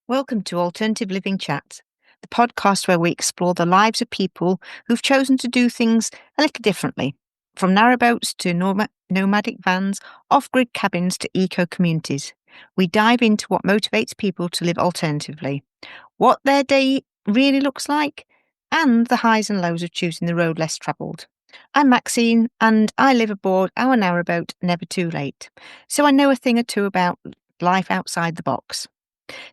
Welcome to Alternative Living Chat, the podcast where we explore the lives of people who've chosen to do things a little differently, from narrowboats to nomadic vans, off-grid cabins to eco-communities. We dive into what motivates people to live alternatively, what their day really looks like, and the highs and lows of choosing the road less travelled. I'm Maxine, and I live aboard our narrowboat, Never Too Late, so I know a thing or two about life outside the box.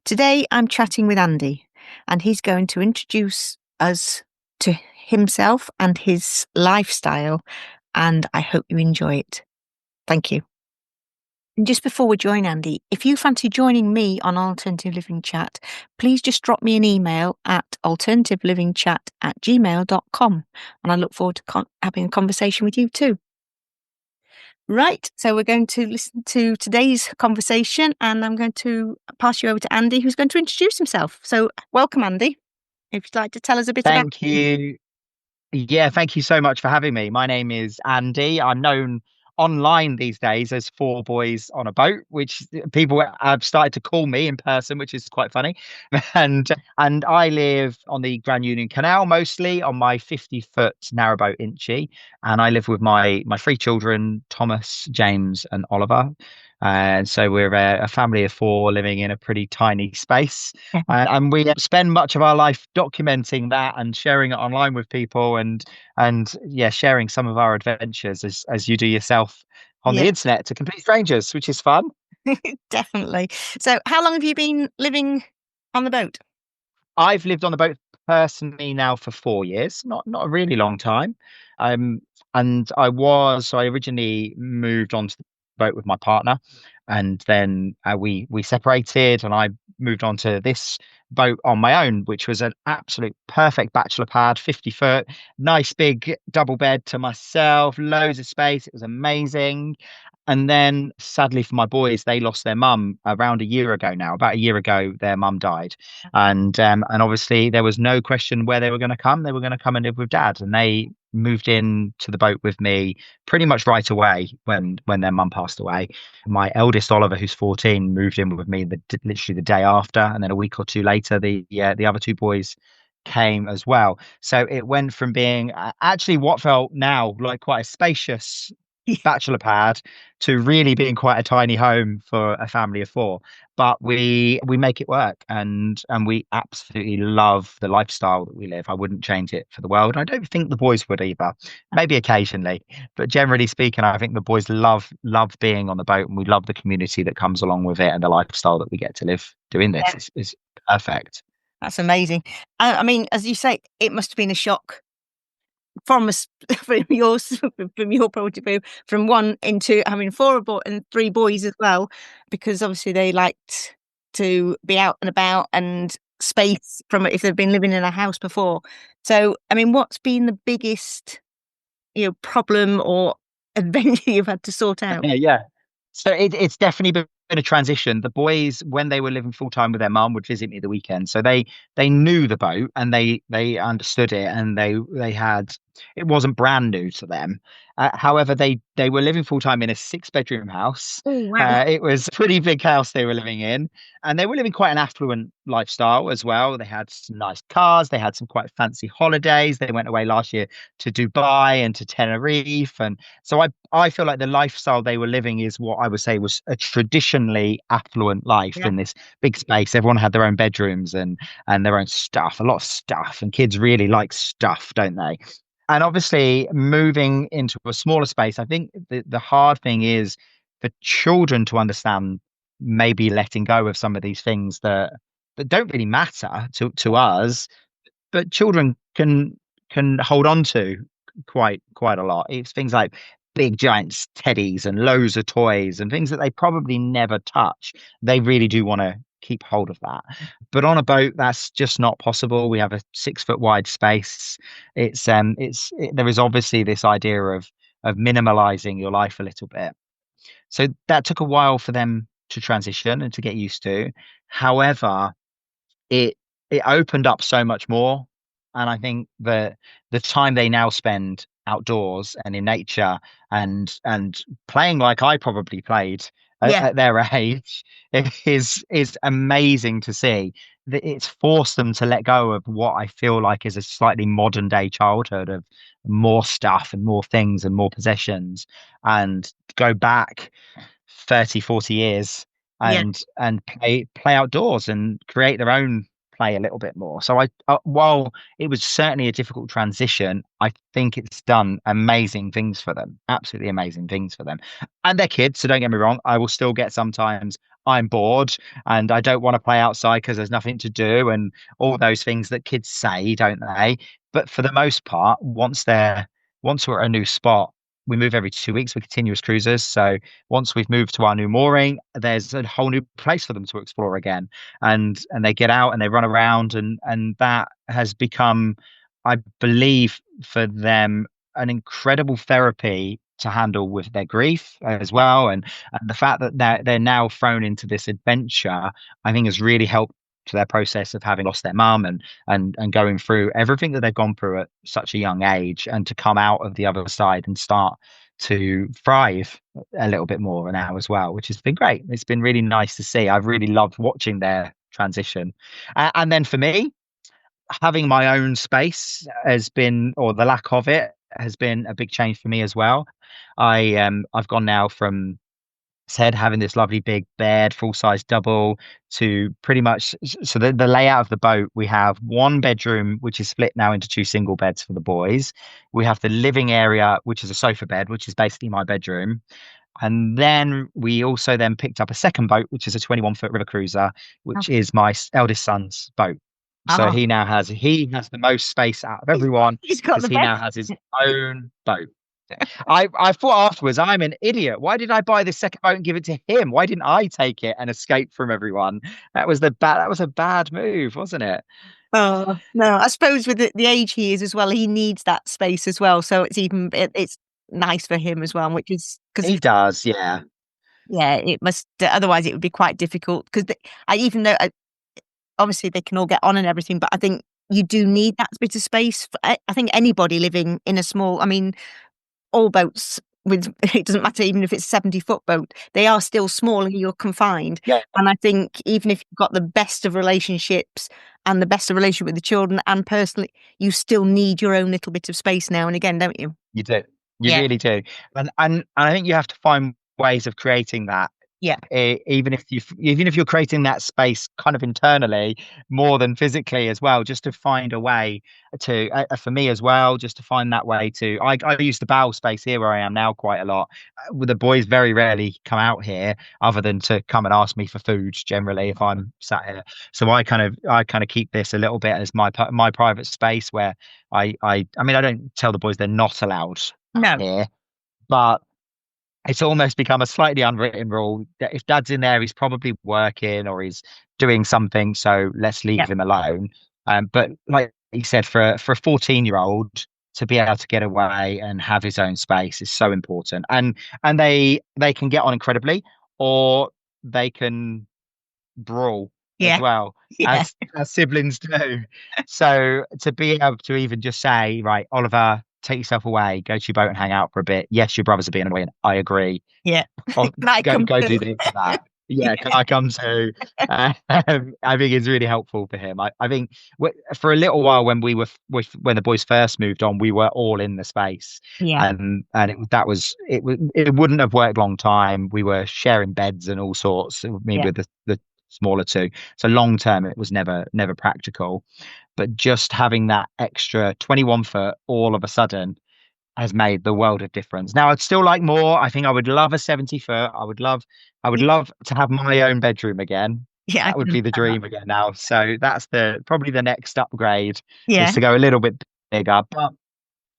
Today, I'm chatting with Andy, and he's going to introduce us to himself and his lifestyle, and I hope you enjoy it. Thank you. And just before we join Andy, if you fancy joining me on Alternative Living Chat, please just drop me an email at alternativelivingchat@gmail.com, and I look forward to having a conversation with you too. Right, so we're going to listen to today's conversation, and I'm going to pass you over to Andy, who's going to introduce himself. So welcome, Andy. If you'd like to tell us a bit about Thank you. Yeah, thank you so much for having me. My name is Andy. I'm known online these days as Four Boys on a Boat, which people have started to call me in person, which is quite funny. And and I live on the Grand Union Canal, mostly on my 50-foot narrowboat Inchy. And I live with my three children, Thomas, James, and Oliver. And so we're a family of four living in a pretty tiny space. And we spend much of our life documenting that and sharing it online with people and yeah, sharing some of our adventures as you do yourself on the Yeah, internet to complete strangers, which is fun. definitely. So how long have you been living on the boat? I've lived on the boat personally now for 4 years, not a really long time. Um, and I originally moved onto the boat with my partner, and then we separated, and I moved on to this boat on my own, which was an absolute perfect bachelor pad, 50 foot, nice big double bed to myself, loads of space. It was amazing. And then sadly for my boys, they lost their mum around a year ago now. About a year ago, their mum died. And obviously there was no question where they were going to come. They were going to come and live with dad. And they moved in to the boat with me pretty much right away when their mum passed away. My eldest Oliver, who's 14, moved in with me literally the day after, and then a week or two later, the other two boys came as well. So it went from being actually what felt now like quite a spacious bachelor pad to really being quite a tiny home for a family of four. But we make it work, and we absolutely love the lifestyle that we live. I wouldn't change it for the world. I don't think the boys would either. Maybe occasionally, but generally speaking, I think the boys love being on the boat, and we love the community that comes along with it, and the lifestyle that we get to live doing this Yeah, is perfect. that's amazing. I mean, as you say, it must have been a shock from us, from your point of view, from one into having four aboard and three boys as well, because obviously they liked to be out and about and space from if they've been living in a house before. So, I mean, what's been the biggest, problem or adventure you've had to sort out? Yeah. So it's definitely been a transition. The boys, when they were living full time with their mum, would visit me the weekend. So they knew the boat, and they understood it, and they had it wasn't brand new to them. However, they were living full time in a 6 bedroom house. Oh, wow. It was a pretty big house they were living in, and they were living quite an affluent lifestyle as well. They had some nice cars. They had some quite fancy holidays. They went away last year to Dubai and to Tenerife, and so I feel like the lifestyle they were living is what I would say was a traditionally affluent life Yeah. in this big space. Everyone had their own bedrooms and their own stuff, a lot of stuff, and kids really like stuff, don't they? And obviously, moving into a smaller space, I think the hard thing is for children to understand maybe letting go of some of these things that don't really matter to us, but children can hold on to quite a lot. It's things like big giant teddies and loads of toys and things that they probably never touch. They really do want to keep hold of that. But on a boat, that's just not possible. We have a 6 foot wide space. There is obviously this idea of minimalizing your life a little bit. So that took a while for them to transition and to get used to. However, it it opened up so much more. And I think that the time they now spend outdoors and in nature and playing like I probably played Yeah. at their age is amazing to see. That it's forced them to let go of what I feel like is a slightly modern day childhood of more stuff and more things and more possessions, and go back 30, 40 years Yeah. and play outdoors and create their own play a little bit more. So while it was certainly a difficult transition, I think it's done amazing things for them, absolutely amazing things for them. And they're kids, so don't get me wrong, I will still get sometimes I'm bored and I don't want to play outside because there's nothing to do and all those things that kids say, don't they? But for the most part, once we're at a new spot, we move every 2 weeks. We're continuous cruisers. So once we've moved to our new mooring, there's a whole new place for them to explore again. And they get out and they run around and that has become, I believe, for them an incredible therapy to handle with their grief as well. And the fact that they're now thrown into this adventure, I think has really helped to their process of having lost their mum and going through everything that they've gone through at such a young age, and to come out of the other side and start to thrive a little bit more now as well, which has been great. It's been really nice to see. I've really loved watching their transition. And then for me, having my own space has been, or the lack of it, has been a big change for me as well. I've gone now from said having this lovely big bed, full size double, to pretty much, so the layout of the boat, we have one bedroom which is split now into two single beds for the boys. We have the living area, which is a sofa bed, which is basically my bedroom. And then we also then picked up a second boat, which is a 21-foot river cruiser, Oh, which is my eldest son's boat. So oh, he has the most space out of everyone he's got because the he now best. has his own boat. I thought afterwards, I'm an idiot. Why did I buy this second boat and give it to him? Why didn't I take it and escape from everyone? That was a bad move, wasn't it? Oh no, I suppose with the age he is as well, he needs that space as well. So it's nice for him as well, which is because He does, yeah. yeah, it must. Otherwise, it would be quite difficult. Because I even though obviously they can all get on and everything, but I think you do need that bit of space. I think anybody living in a small, I mean, all boats with it doesn't matter even if it's a 70-foot boat, they are still small and you're confined. Yeah, And I think even if you've got the best of relationships and the best of relationship with the children and personally, you still need your own little bit of space now and again, don't you? you do. You Yeah. really do. And I think you have to find ways of creating that Yeah. even if you're creating that space kind of internally more than physically as well, just to find a way to for me as well, just to find that way to I use the bow space here where I am now quite a lot. With the boys very rarely come out here other than to come and ask me for food generally if I'm sat here. So I kind of keep this a little bit as my private space where I mean I don't tell the boys they're not allowed No. here, but it's almost become a slightly unwritten rule that if dad's in there, he's probably working or he's doing something. So let's Yeah. leave him alone. But like you said, for a 14-year-old to be able to get away and have his own space is so important. And they can get on incredibly, or they can brawl as Yeah. well Yeah. as siblings do. So to be able to even just say, right, Oliver, take yourself away, go to your boat and hang out for a bit. Yes, your brothers are being annoying. I agree. Yeah. Oh, Can I come go too? do this and that. Yeah, can Yeah. I come too? I think it's really helpful for him. I think for a little while when when the boys first moved on, we were all in the space, Yeah. it wouldn't have worked long time. We were sharing beds and all sorts. Me Yeah. with the smaller two. So long term, it was never practical. But just having that extra 21 foot all of a sudden has made the world of difference. Now, I'd still like more. I think I would love a 70 foot. I would Yeah. love to have my own bedroom again. Yeah. I That would can be the understand that. dream again now. So that's probably the next upgrade, is Yeah. to go a little bit bigger, but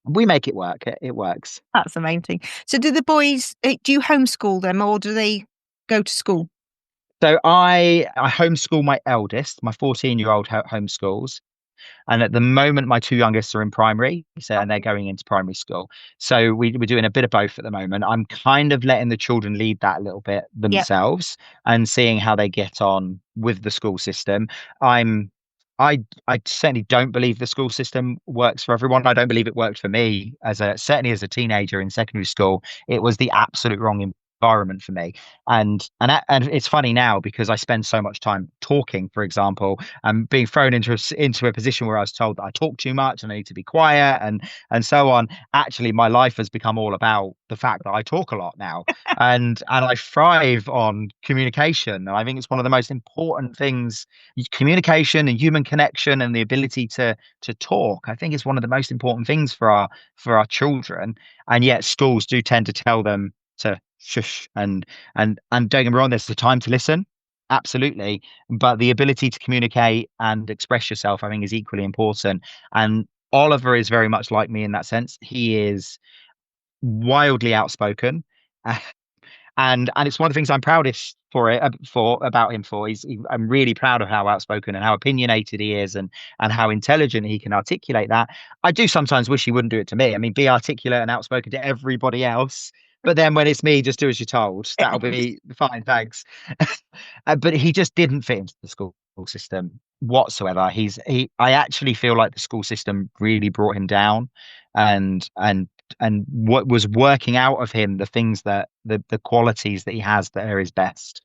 we make it work. It works. That's the main thing. So do the boys, do you homeschool them or do they go to school? So I homeschool my eldest, my 14-year-old homeschools. And at the moment, my two youngest are in primary, so and they're going into primary school. So we're doing a bit of both at the moment. I'm kind of letting the children lead that a little bit Yep. themselves and seeing how they get on with the school system. I'm I certainly don't believe the school system works for everyone. I don't believe it worked for me certainly as a teenager in secondary school. It was the absolute wrong environment for me. And it's funny now because I spend so much time talking, for example, and being thrown into a position where I was told that I talk too much and I need to be quiet and so on. Actually, my life has become all about the fact that I talk a lot now, and I thrive on communication. And I think it's one of the most important things, communication and human connection and the ability to talk. I think is one of the most important things for our children. And yet schools do tend to tell them to shush and don't get me wrong, there's the time to listen, absolutely, but the ability to communicate and express yourself, I think, is equally important. And Oliver is very much like me in that sense. He is wildly outspoken. And it's one of the things I'm proudest for about him. I'm really proud of how outspoken and how opinionated he is, and how intelligent he can articulate that. I do sometimes wish he wouldn't do it to me. I mean, be articulate and outspoken to everybody else, but then when it's me, just do as you're told. That'll be fine, thanks. But he just didn't fit into the school system whatsoever. I actually feel like the school system really brought him down, and what was working out of him the things that the qualities that he has that are his best.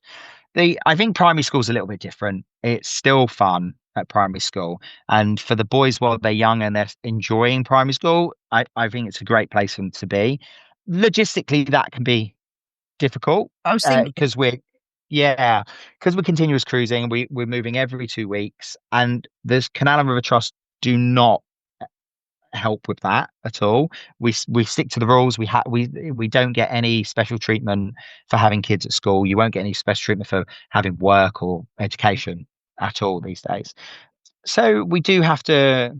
I think primary school's a little bit different. It's still fun at primary school, and for the boys while they're young and they're enjoying primary school, I think it's a great place for them to be. Logistically, that can be difficult I was thinking, because yeah, we're continuous cruising. We're moving every 2 weeks, and this Canal and River Trust do not help with that at all. We stick to the rules. We don't get any special treatment for having kids at school. You won't get any special treatment for having work or education at all these days. So we do have to.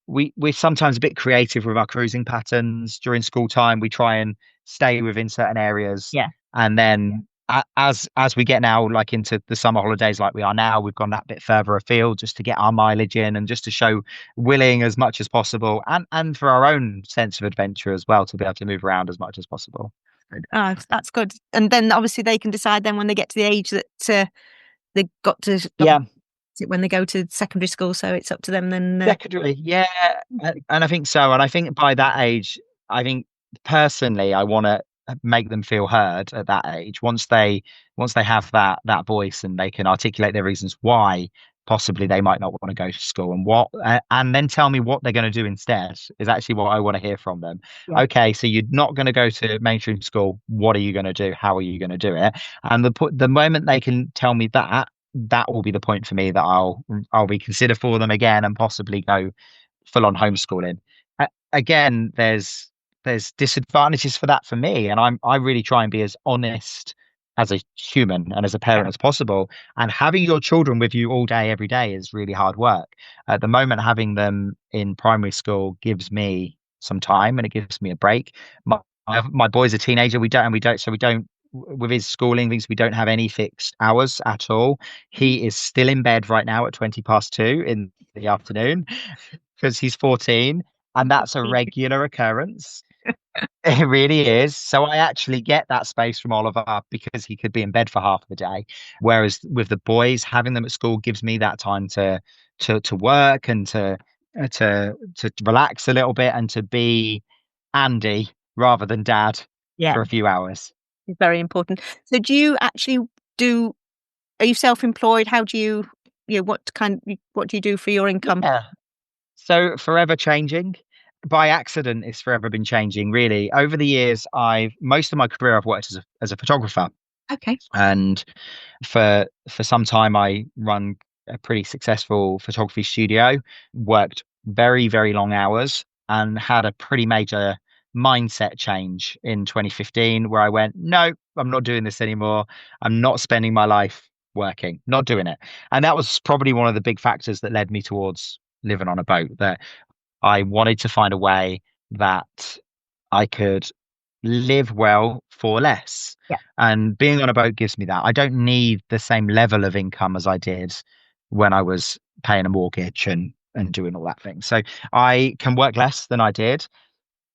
We're sometimes a bit creative with our cruising patterns during school time. We try and stay within certain areas, yeah. and then as we get now, like into the summer holidays, like we are now, we've gone that bit further afield just to get our mileage in and just to show willing as much as possible, and for our own sense of adventure as well, to be able to move around as much as possible. Oh, that's good. And then obviously they can decide then when they get to the age that they've got to Yeah. when they go to secondary school. So it's up to them then. Secondary, yeah, and I think so. And I think by that age, I think personally, I want to make them feel heard at that age. Once they have that voice and they can articulate their reasons why possibly they might not want to go to school, and then tell me what they're going to do instead is actually what I want to hear from them. Yeah. Okay, so you're not going to go to mainstream school. What are you going to do? How are you going to do it? And the moment they can tell me that, that will be the point for me that I'll reconsider for them again and possibly go full on homeschooling. Again, there's disadvantages for that for me, and I really try and be as honest as a human and as a parent as possible. And having your children with you all day, every day is really hard work. At the moment, having them in primary school gives me some time and it gives me a break. My boy's a teenager. We don't with his schooling things. We don't have any fixed hours at all. He is still in bed right now at 2 in the afternoon because he's 14, and that's a regular occurrence. It really is. So I actually get that space from Oliver because he could be in bed for half the day. Whereas with the boys, having them at school gives me that time to work and to relax a little bit and to be Andy rather than Dad Yeah, for a few hours. it's very important. So do you actually do, are you self-employed? How do what do you do for your income? Yeah. So forever changing. By accident, it's forever been changing, really. Over the years, most of my career I've worked as a photographer. Okay. And for some time I run a pretty successful photography studio, worked very, very long hours, and had a pretty major mindset change in 2015 where I went, no, I'm not doing this anymore. I'm not spending my life working, not doing it. And that was probably one of the big factors that led me towards living on a boat, that I wanted to find a way that I could live well for less. Yeah. And being on a boat gives me that. I don't need the same level of income as I did when I was paying a mortgage and doing all that thing. So I can work less than I did.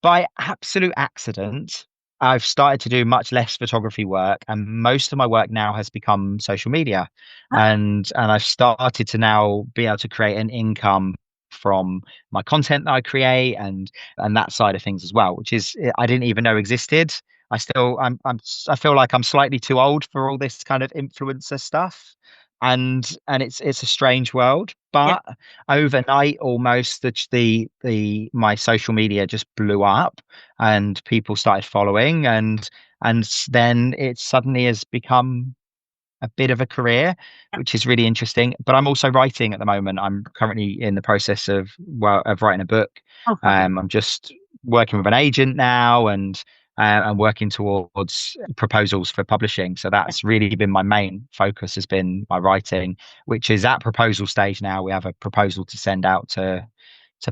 By absolute accident, I've started to do much less photography work, and most of my work now has become social media. Ah, And I've started to now be able to create an income from my content that I create and that side of things as well, which is I didn't even know existed I feel like I'm slightly too old for all this kind of influencer stuff. And it's a strange world, Yeah. but overnight almost the my social media just blew up and people started following and then it suddenly has become a bit of a career, which is really interesting. But I'm also writing at the moment. I'm currently in the process of writing a book. Oh, fabulous. I'm just working with an agent now and working towards proposals for publishing. So Yeah. that's really been my main focus has been my writing, which is at proposal stage now. We have a proposal to send out to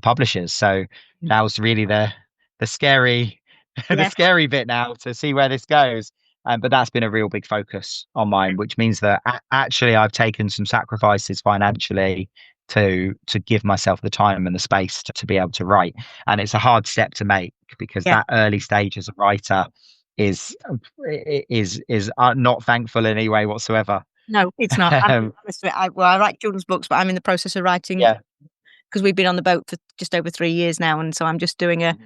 publishers. So now's really the scary the Yeah. scary bit now to see where this goes. But that's been a real big focus on mine, which means that actually I've taken some sacrifices financially to give myself the time and the space to be able to write. And it's a hard step to make because Yeah. that early stage as a writer is is not thankful in any way whatsoever. No, it's not. I'm Um, honest with it. I write children's books, but I'm in the process of writing yeah. because we've been on the boat for just over 3 years now, and so I'm just doing a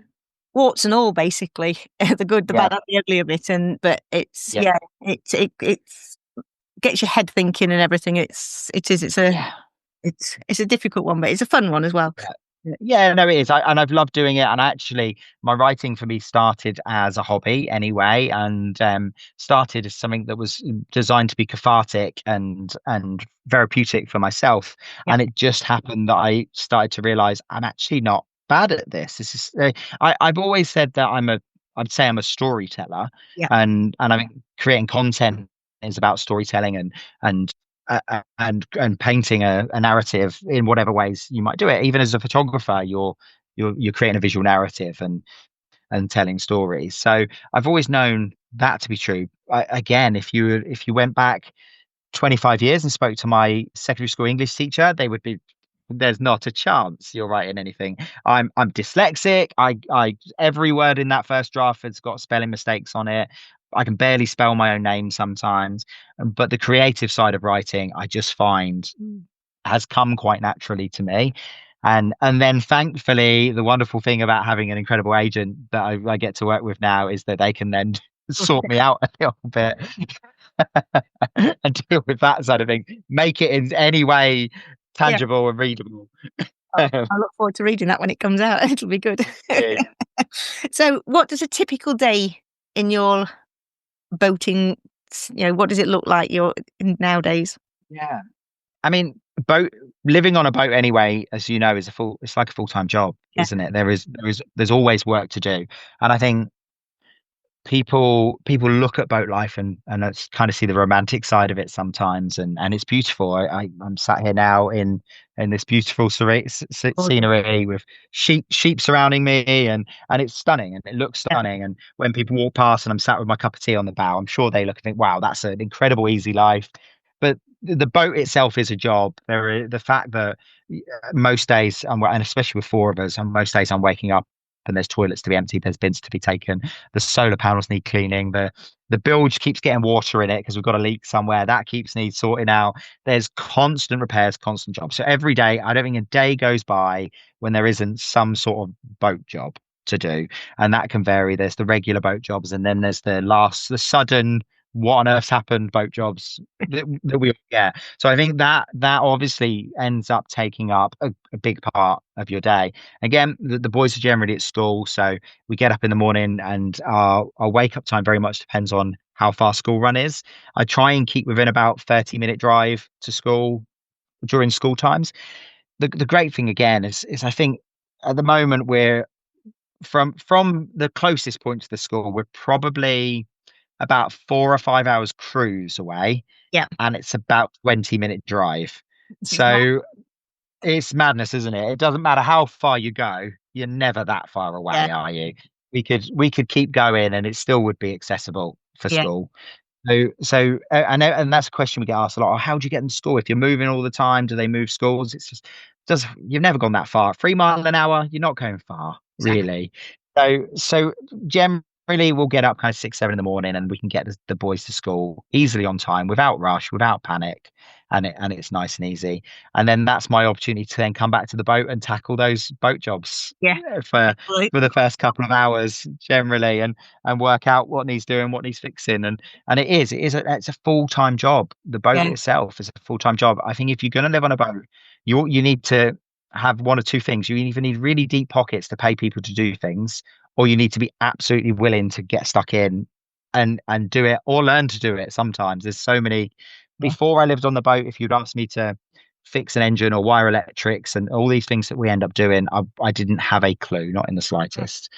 warts and all, basically, the good, the Yeah. bad, and the ugly of it. And but it's Yeah. yeah, it's gets your head thinking and everything. Yeah. It's a difficult one, but it's a fun one as well. Yeah. Yeah, no, it is. And I've loved doing it. And actually, my writing for me started as a hobby anyway, and started as something that was designed to be cathartic and therapeutic for myself. Yeah, And it just happened that I started to realize I'm actually not bad at this. This is I've always said that I'd say I'm a storyteller, yeah, and I mean creating content is about storytelling and and painting a narrative in whatever ways you might do it. Even as a photographer, you're creating a visual narrative and telling stories. So I've always known that to be true. Again, if you went back 25 years and spoke to my secondary school English teacher, they would be there's not a chance you're writing anything. I'm dyslexic. I every word in that first draft has got spelling mistakes on it. I can barely spell my own name sometimes. But the creative side of writing, I just find has come quite naturally to me. And then thankfully, the wonderful thing about having an incredible agent that I get to work with now is that they can then sort me out a little bit and deal with that sort of thing, make it in any way yeah. tangible and readable. I look forward to reading that when it comes out. It'll be good. Yeah. So, what does a typical day in your boating, what does it look like nowadays? Yeah. I mean, boat living on a boat anyway, as you know, it's like a full-time job, Yeah. isn't it? There's always work to do. And I think people look at boat life and it's kind of see the romantic side of it sometimes and it's beautiful. I'm sat here now in this beautiful Gorgeous. scenery with sheep surrounding me and it's stunning and it looks Yeah. stunning, and when people walk past and I'm sat with my cup of tea on the bow, I'm sure they look and think, wow, that's an incredible easy life. But the boat itself is a job. The fact that most days and especially with four of us, and most days I'm waking up and there's toilets to be emptied, there's bins to be taken, the solar panels need cleaning, the bilge keeps getting water in it because we've got a leak somewhere that needs sorting out. There's constant repairs, constant jobs. So every day, I don't think a day goes by when there isn't some sort of boat job to do, and that can vary. There's the regular boat jobs, and then there's the sudden what on earth's happened boat jobs that we all get. So I think that obviously ends up taking up a big part of your day. Again, the boys are generally at school, so we get up in the morning, and our wake up time very much depends on how far school run is. I try and keep within about 30-minute drive to school during school times. The great thing again is I think at the moment we're from the closest point to the school, we're probably about 4 or 5 hours cruise away, Yeah. and it's about 20-minute drive. It's mad. So it's madness, isn't it? It doesn't matter how far you go, you're never that far Yeah. away, are you? We could keep going and it still would be accessible for Yeah. school. So I know, and that's a question we get asked a lot. Oh, how do you get into school if you're moving all the time? Do they move schools? It's just does you've never gone that far. 3 mile an hour, you're not going far, Exactly. really. So generally really we'll get up kind of 6, 7 in the morning, and we can get the boys to school easily on time, without rush, without panic, and it's nice and easy. And then that's my opportunity to then come back to the boat and tackle those boat jobs Yeah. for the first couple of hours generally, and work out what needs doing, what needs fixing. And it's a full-time job. The boat Yeah. itself is a full-time job. I think if you're going to live on a boat, you need to have one or two things. You either need really deep pockets to pay people to do things, or you need to be absolutely willing to get stuck in and do it, or learn to do it. Sometimes there's so many. Yeah. Before I lived on the boat, if you'd asked me to fix an engine or wire electrics and all these things that we end up doing, I didn't have a clue, not in the slightest.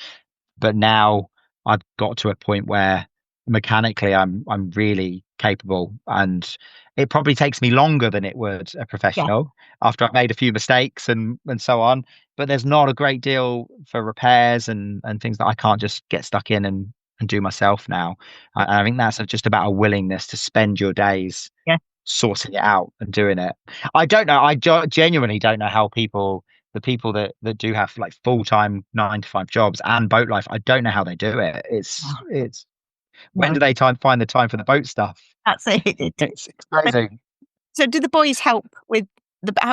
But now I've got to a point where mechanically I'm really capable, and it probably takes me longer than it would a Yeah. professional after I've made a few mistakes and so on. But there's not a great deal for repairs and things that I can't just get stuck in and do myself now. I think that's just about a willingness to spend your days Yeah. sorting it out and doing it. I don't know. Genuinely don't know how the people that do have like full-time 9 to 5 jobs and boat life, I don't know how they do it. Oh, It's when no, do they find the time for the boat stuff? that's it. It's crazy. So do the boys help with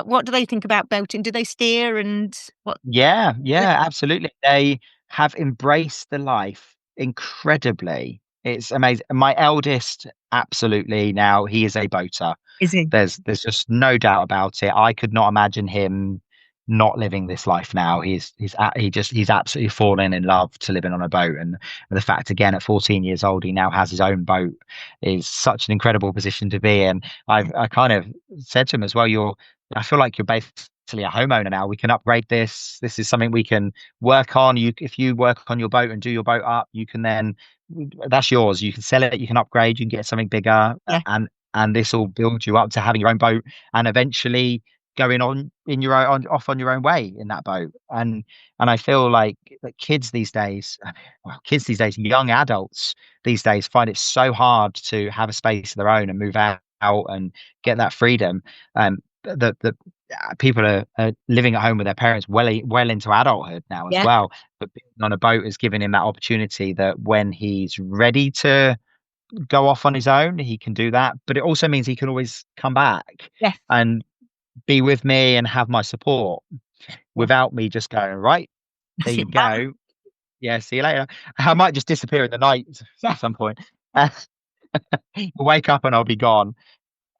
what do they think about boating? Do they steer and what? Yeah, yeah, absolutely. They have embraced the life incredibly. It's amazing. My eldest, absolutely now, he is a boater. Is he? There's just no doubt about it. I could not imagine him not living this life now. He's absolutely fallen in love to living on a boat, and the fact again at 14 years old he now has his own boat is such an incredible position to be in. I kind of said to him as well, I feel like you're basically a homeowner now. We can upgrade this. This is something we can work on. If you work on your boat and do your boat up, you can then that's yours. You can sell it. You can upgrade. You can get something bigger, Yeah. and this will build you up to having your own boat and eventually going on in your own off on your own way in that boat. And I feel like that kids these days, young adults these days find it so hard to have a space of their own and move out and get that freedom. The people are living at home with their parents well into adulthood now as Yeah. well. But being on a boat has given him that opportunity that when he's ready to go off on his own, he can do that. But it also means he can always come back Yes. and be with me and have my support Yeah. without me just going, right, there you Sit back. go. Yeah, see you later. I might just disappear in the night Yeah. at some point. Uh, wake up and I'll be gone.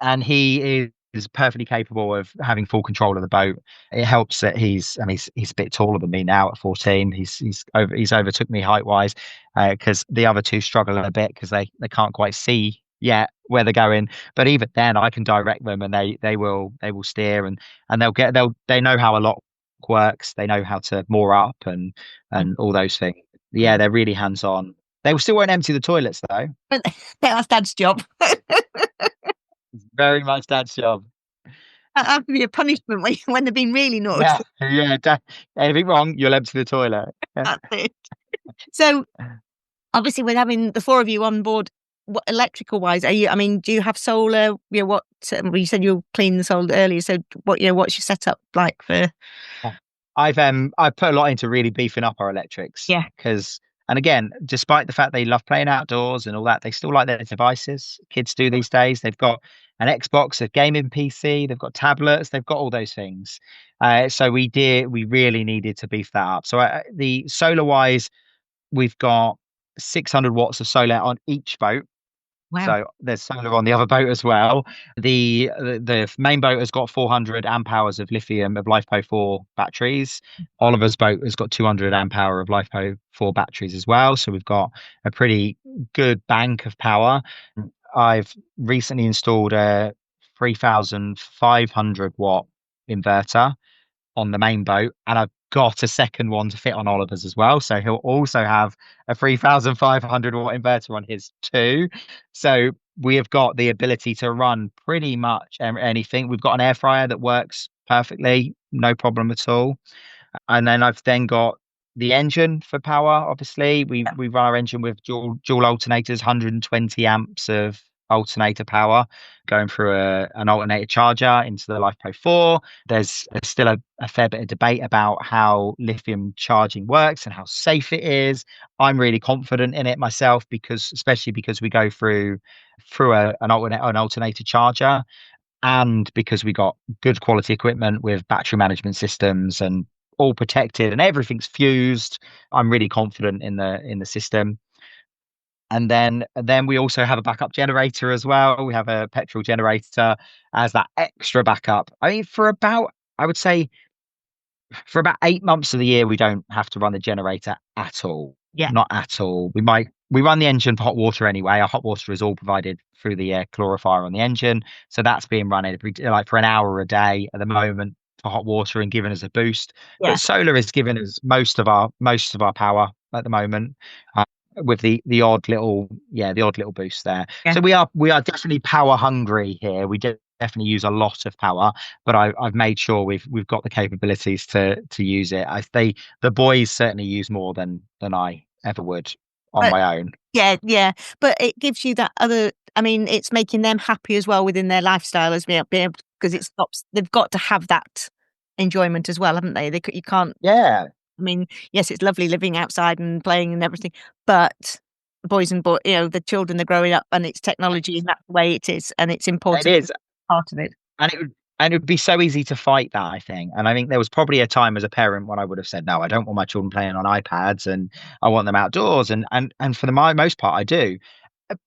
And he is perfectly capable of having full control of the boat. It helps that he's a bit taller than me now at 14. He's overtook me height wise, because the other two struggle a bit because they can't quite see yet where they're going. But even then, I can direct them, and they will steer, and they know how a lock works. They know how to moor up and all those things. Yeah, they're really hands on. They still won't empty the toilets though. But that's Dad's job. Very much dad's job. That have to be a punishment when they've been really naughty. Yeah, yeah. Anything wrong, you'll empty the toilet. Yeah. That's it. So obviously, with having the four of you on board, what electrical wise, I mean, do you have solar? What you said you'll clean the solar earlier. So what's your setup like for? I've put a lot into really beefing up our electrics. Yeah. And again, despite the fact they love playing outdoors and all that, they still like their devices. Kids do these days. They've got an Xbox, a gaming PC, they've got tablets, they've got all those things. So we really needed to beef that up. So the solar wise, we've got 600 watts of solar on each boat. Wow. So there's solar on the other boat as well. The main boat has got 400 amp hours of lithium of LiFePO 4 batteries. Oliver's boat has got 200 amp hour of LiFePO 4 batteries as well. So we've got a pretty good bank of power. I've recently installed a 3,500 watt inverter on the main boat, and I've got a second one to fit on Oliver's as well. So he'll also have a 3,500 watt inverter on his too. So we have got the ability to run pretty much anything. We've got an air fryer that works perfectly, no problem at all. And then I've then got the engine for power. Obviously, we run our engine with dual alternators, 120 amps of alternator power, going through an alternator charger into the LifePro 4. There's still a fair bit of debate about how lithium charging works and how safe it is. I'm really confident in it myself because, especially because we go through an alternator charger, and because we got good quality equipment with battery management systems and all protected and everything's fused. I'm really confident in the system. And then we also have a backup generator as well. We have a petrol generator as that extra backup. I mean, I would say for about 8 months of the year, we don't have to run the generator at all. Yeah. Not at all. We run the engine for hot water anyway. Our hot water is all provided through the air clarifier on the engine. So that's being run like for an hour a day at the moment for hot water and giving us a boost. Yeah. But solar is giving us most of our power at the moment. With the odd little boost there. Yeah. So we are definitely power hungry here. Definitely use a lot of power, but I've made sure we've got the capabilities to use it. The boys certainly use more than I ever would on But my own. yeah. But it gives you that other. I mean, it's making them happy as well within their lifestyle as being able because it stops. They've got to have that enjoyment as well, haven't they? You can't. Yeah, I mean, yes, it's lovely living outside and playing and everything, but the children are growing up, and it's technology, and that's the way it is, and it's it important is. part of it. And it would be so easy to fight that, I think. And I think there was probably a time as a parent when I would have said, no, I don't want my children playing on iPads and I want them outdoors. And for the most part, I do.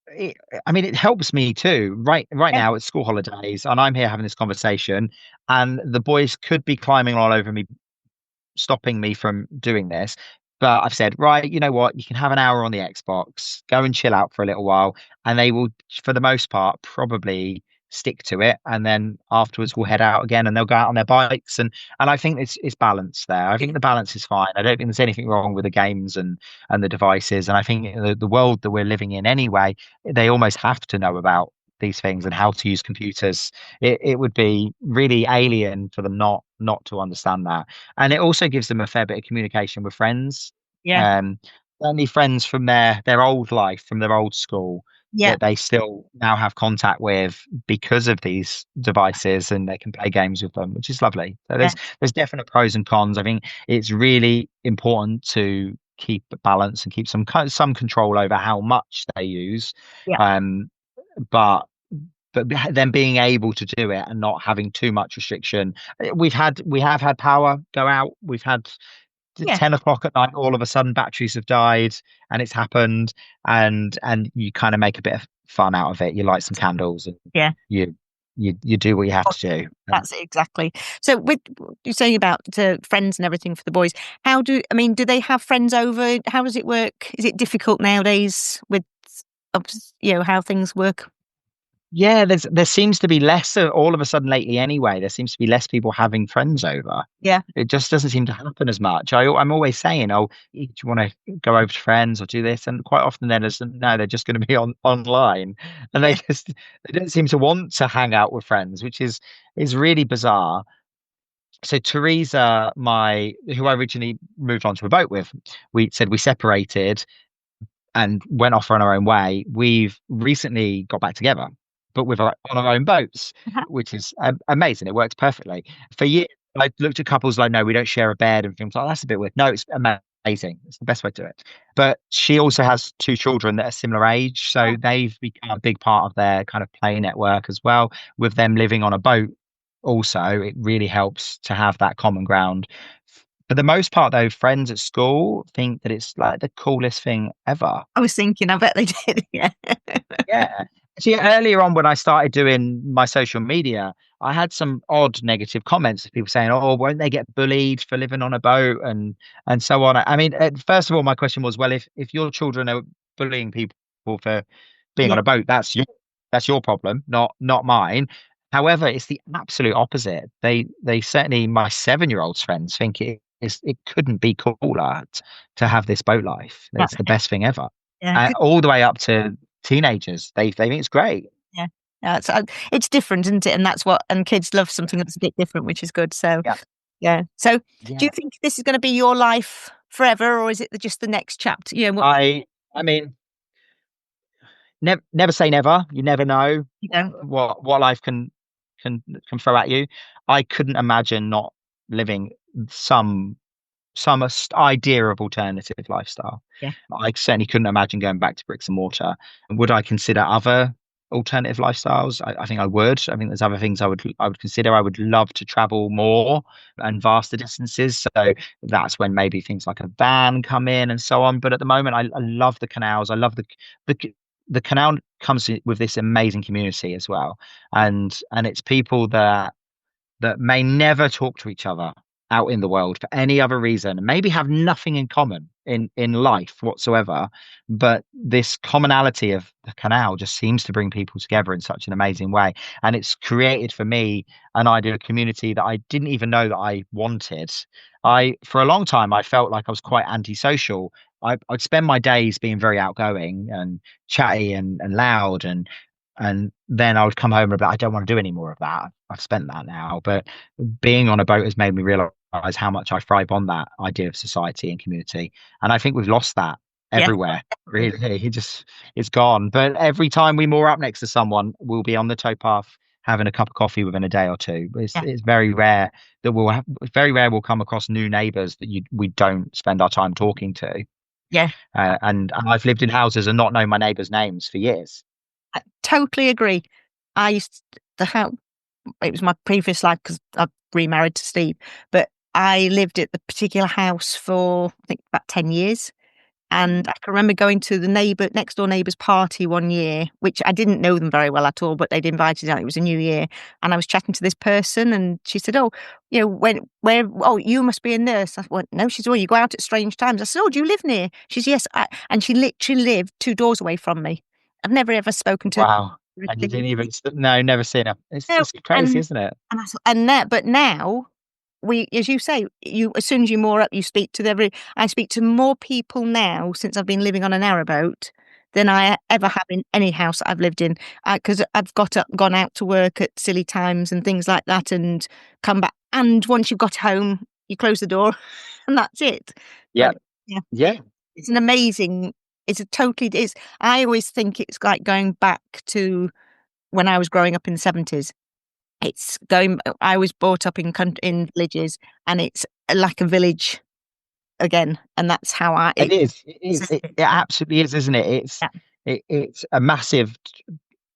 It, I mean, it helps me too. Right Yeah, now, it's school holidays, and I'm here having this conversation, and the boys could be climbing all over me, stopping me from doing this. But I've said, right, you know what? You can have an hour on the Xbox, go and chill out for a little while, and they will, for the most part, probably stick to it. And then afterwards, we'll head out again, and they'll go out on their bikes. And I think it's balanced there. I think the balance is fine. I don't think there's anything wrong with the games and the devices. And I think the world that we're living in anyway, they almost have to know about these things and how to use computers. It would be really alien for them not to understand that. And it also gives them a fair bit of communication with friends. yeah, Um, Only friends from their old life, from their old school, yeah, that they still now have contact with because of these devices, and they can play games with them, which is lovely. So yeah, there's definite pros and cons. I think it's really important to keep balance and keep some control over how much they use. yeah, Um, but then being able to do it and not having too much restriction. We have had power go out. We've had yeah. 10 o'clock at night, all of a sudden batteries have died, and it's happened. And you kind of make a bit of fun out of it. You light some candles, and Yeah. you do what you have to do. That's it, exactly. So with you're saying about friends and everything for the boys, do they have friends over? How does it work? Is it difficult nowadays with, how things work? Yeah, there seems to be less all of a sudden lately anyway. There seems to be less people having friends over. Yeah, It just doesn't seem to happen as much. I'm always saying, "Oh, do you want to go over to friends or do this?" And quite often, then it's no, they're just going to be online, and yeah, they don't seem to want to hang out with friends, which is really bizarre. So Teresa, who I originally moved onto a boat with, we said we separated and went off on our own way. We've recently got back together, but on our own boats, uh-huh, which is amazing. It works perfectly. For years, I looked at couples like, no, we don't share a bed and things like that's a bit weird. No, it's amazing. It's the best way to do it. But she also has two children that are similar age, so they've become a big part of their kind of play network as well. With them living on a boat, also, it really helps to have that common ground. For the most part, though, friends at school think that it's like the coolest thing ever. I was thinking, I bet they did. Yeah, Yeah. See, earlier on when I started doing my social media, I had some odd negative comments of people saying, "Oh, won't they get bullied for living on a boat and so on?" I mean, first of all, my question was, well, if your children are bullying people for being yeah, on a boat, that's your problem, not mine. However, it's the absolute opposite. They certainly my 7-year-old's friends think it couldn't be cooler to have this boat life. that's It's the it. best thing ever. Yeah, All the way up to teenagers. They think it's great. yeah. No, it's different, isn't it? And and kids love something that's a bit different, which is good. So Yeah. yeah. So do Yeah. you think this is going to be your life forever, or is it just the next chapter? I mean, never say never. You never know You know, what life can can throw at you. I couldn't imagine not living some idea of alternative lifestyle. yeah, I certainly couldn't imagine going back to bricks and mortar. And would I consider other alternative lifestyles? I think I would. I think there's other things I would consider. I would love to travel more and vaster distances. So that's when maybe things like a van come in and so on. But at the moment, I love the canals. I love the the canal comes with this amazing community as well, and it's people that may never talk to each other out in the world for any other reason, maybe have nothing in common in life whatsoever, but this commonality of the canal just seems to bring people together in such an amazing way. And it's created for me an idea of community that I didn't even know that I wanted. I For a long time I felt like I was quite antisocial. I'd spend my days being very outgoing and chatty and loud, and then I would come home and be like, I don't want to do any more of that. I've spent that now. But being on a boat has made me realize how much I thrive on that idea of society and community. And I think we've lost that yeah, everywhere. Really, it's gone. But every time we moor up next to someone, we'll be on the towpath having a cup of coffee within a day or two. yeah, It's very rare that it's very rare we'll come across new neighbours that we don't spend our time talking to. yeah. And I've lived in houses and not known my neighbours' names for years. I totally agree. I used the house. It was my previous life because I remarried to Steve, but I lived at the particular house for I think about 10 years. And I can remember going to the next door neighbour's party one year, which I didn't know them very well at all, but they'd invited out. It was a new year. And I was chatting to this person and she said, oh, oh, you must be a nurse. I went, no, she said, oh, you go out at strange times. I said, oh, do you live near? She said, yes. And she literally lived 2 doors away from me. I've never ever spoken to Wow. her. And you didn't even, no, never seen her. No, It's crazy, and isn't it? and I thought and that but now as you say, you as soon as you moor up, you speak to I speak to more people now since I've been living on a narrowboat than I ever have in any house that I've lived in. Because I've gone out to work at silly times and things like that and come back. And once you've got home, you close the door and that's it. Yeah. But yeah, Yeah. it's an amazing it's a totally it's I always think it's like going back to when I was growing up in the 70s. It's going I was brought up in villages, and it's like a village again, and that's how I It it is. It is. it's It absolutely is, isn't it? yeah, It's a massive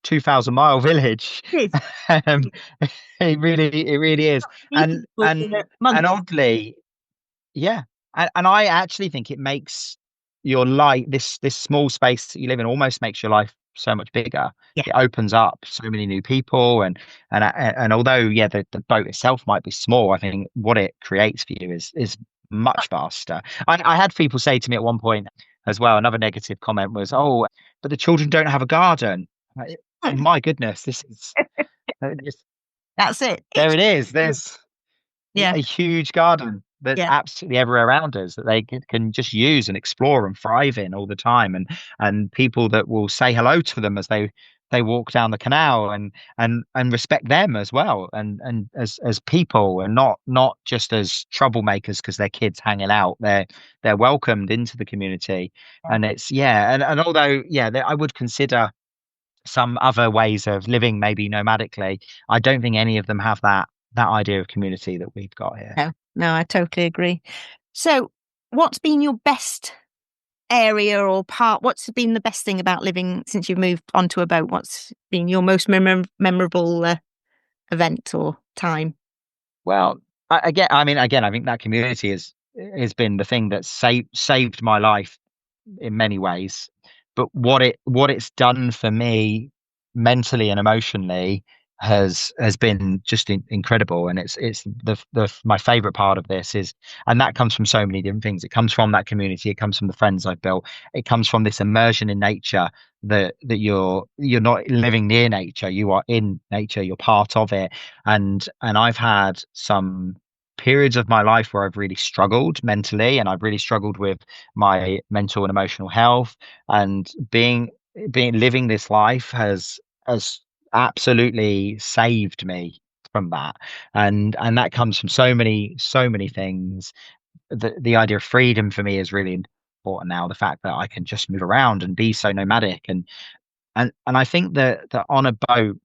2,000-mile village. it is. Um, it really is. Meeting And people and in a month. and oddly, yeah. And I actually think it makes your life, this small space that you live in, almost makes your life so much bigger. Yeah, It opens up so many new people, and although yeah, the boat itself might be small, I think what it creates for you is much vaster. I had people say to me at one point as well. Another negative comment was, "Oh, but the children don't have a garden." Like, my goodness, this is just that's it. there. It's It is. There's yeah, a huge garden that's yeah. absolutely everywhere around us that they can just use and explore and thrive in all the time, and people that will say hello to them as they walk down the canal, and respect them as well, and as people, and not just as troublemakers because they're kids hanging out. They're welcomed into the community. And it's yeah, and although yeah, I would consider some other ways of living maybe nomadically, I don't think any of them have that idea of community that we've got here. No, no, I totally agree. So, what's been your best area or part? What's been the best thing about living since you've moved onto a boat? What's been your most memorable event or time? Well, again, I think that community has been the thing that saved my life in many ways. But what it's done for me mentally and emotionally has been just incredible. And it's the my favorite part of this is, and that comes from so many different things. It comes from that community. It comes from the friends I've built. It comes from this immersion in nature, that you're not living near nature. You are in nature. You're part of it. And I've had some periods of my life where I've really struggled mentally, and I've really struggled with my mental and emotional health. And being living this life has absolutely saved me from that. And that comes from so many things. The idea of freedom for me is really important now. The fact that I can just move around and be so nomadic, And I think that on a boat,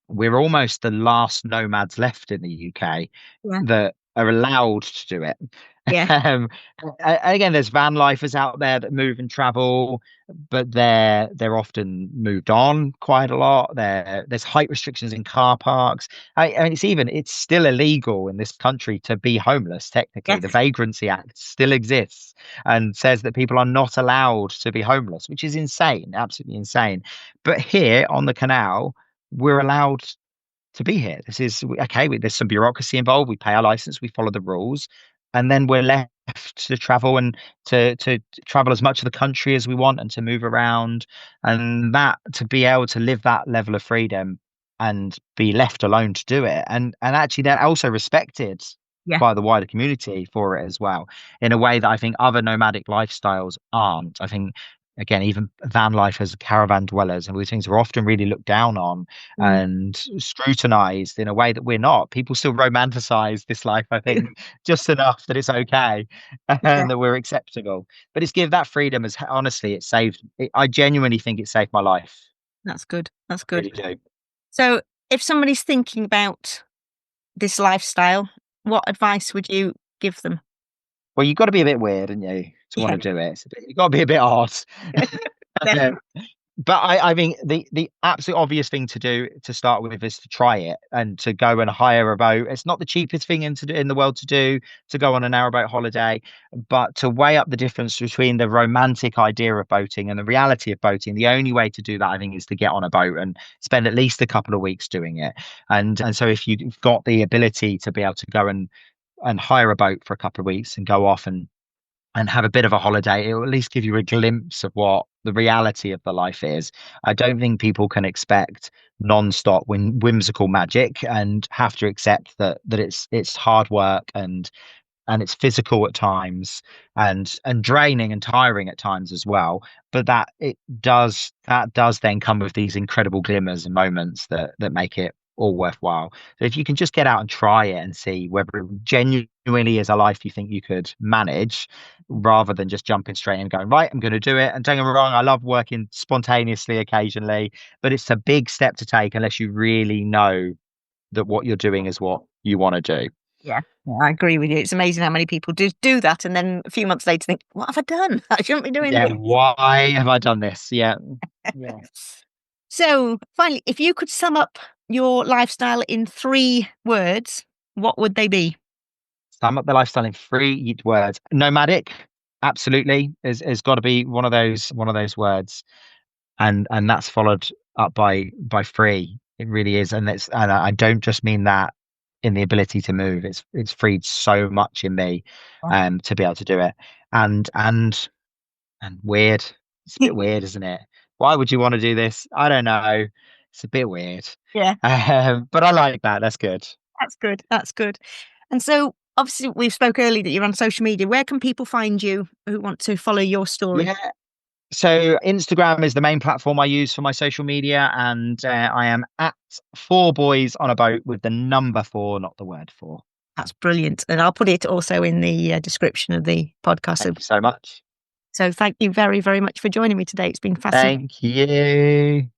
we're almost the last nomads left in the UK Yeah. that are allowed to do it. Yeah. Um, Again, there's van lifers out there that move and travel, but they're often moved on quite a lot. There's height restrictions in car parks. I mean, it's still illegal in this country to be homeless. Technically, Yeah. the Vagrancy Act still exists and says that people are not allowed to be homeless, which is insane, absolutely insane. But here on the canal, we're allowed to be here. This is okay. There's some bureaucracy involved. We pay our license, we follow the rules, and then we're left to travel and to travel as much of the country as we want and to move around. And that to be able to live that level of freedom and be left alone to do it. And actually they're also respected Yeah. by the wider community for it as well, in a way that I think other nomadic lifestyles aren't. I think again, even van life as caravan dwellers and these things are often really looked down on Mm. and scrutinized in a way that we're not. People still romanticize this life, I think, just enough that it's okay Yeah. and that we're acceptable. But it's give that freedom has honestly, it saved, I genuinely think it saved my life. That's good. That's I good. really do. So, if somebody's thinking about this lifestyle, what advice would you give them? Well, you've got to be a bit weird, haven't you, to want Yeah. to do it. You've got to be a bit odd. Definitely. But I think the absolute obvious thing to do to start with is to try it and to go and hire a boat. It's not the cheapest thing in the world to do to go on a narrowboat holiday, but to weigh up the difference between the romantic idea of boating and the reality of boating. The only way to do that, I think, is to get on a boat and spend at least a couple of weeks doing it. And so if you've got the ability to be able to go and hire a boat for a couple of weeks and go off and have a bit of a holiday, it will at least give you a glimpse of what the reality of the life is. I don't think people can expect non-stop whimsical magic and have to accept that it's hard work and it's physical at times and draining and tiring at times as well, but that does then come with these incredible glimmers and moments that make it all worthwhile. So if you can just get out and try it and see whether it genuinely is a life you think you could manage, rather than just jumping straight and going, right, I'm going to do it. And don't get me wrong, I love working spontaneously occasionally, but it's a big step to take unless you really know that what you're doing is what you want to do. Yeah. Yeah, I agree with you. It's amazing how many people do that, and then a few months later think, "What have I done? I shouldn't be doing Yeah, this." why have I done this? Yeah. Yeah. So, finally, if you could sum up your lifestyle in 3 words, what would they be? Sum up the lifestyle in 3 words. Nomadic, absolutely, is got to be one of those words, and that's followed up by free. It really is, and I don't just mean that in the ability to move. It's freed so much in me, to be able to do it, and weird. It's a bit weird, isn't it? Why would you want to do this? I don't know. It's a bit weird, Yeah, but I like that. That's good. that's good. That's good. And so, obviously, we spoke earlier that you're on social media. Where can people find you who want to follow your story? Yeah. So Instagram is the main platform I use for my social media, and I am at 4 boys on a boat with the number 4, not the word 4. That's brilliant. And I'll put it also in the description of the podcast. So, Thank you so much. so thank you very, very much for joining me today. It's been fascinating. Thank you.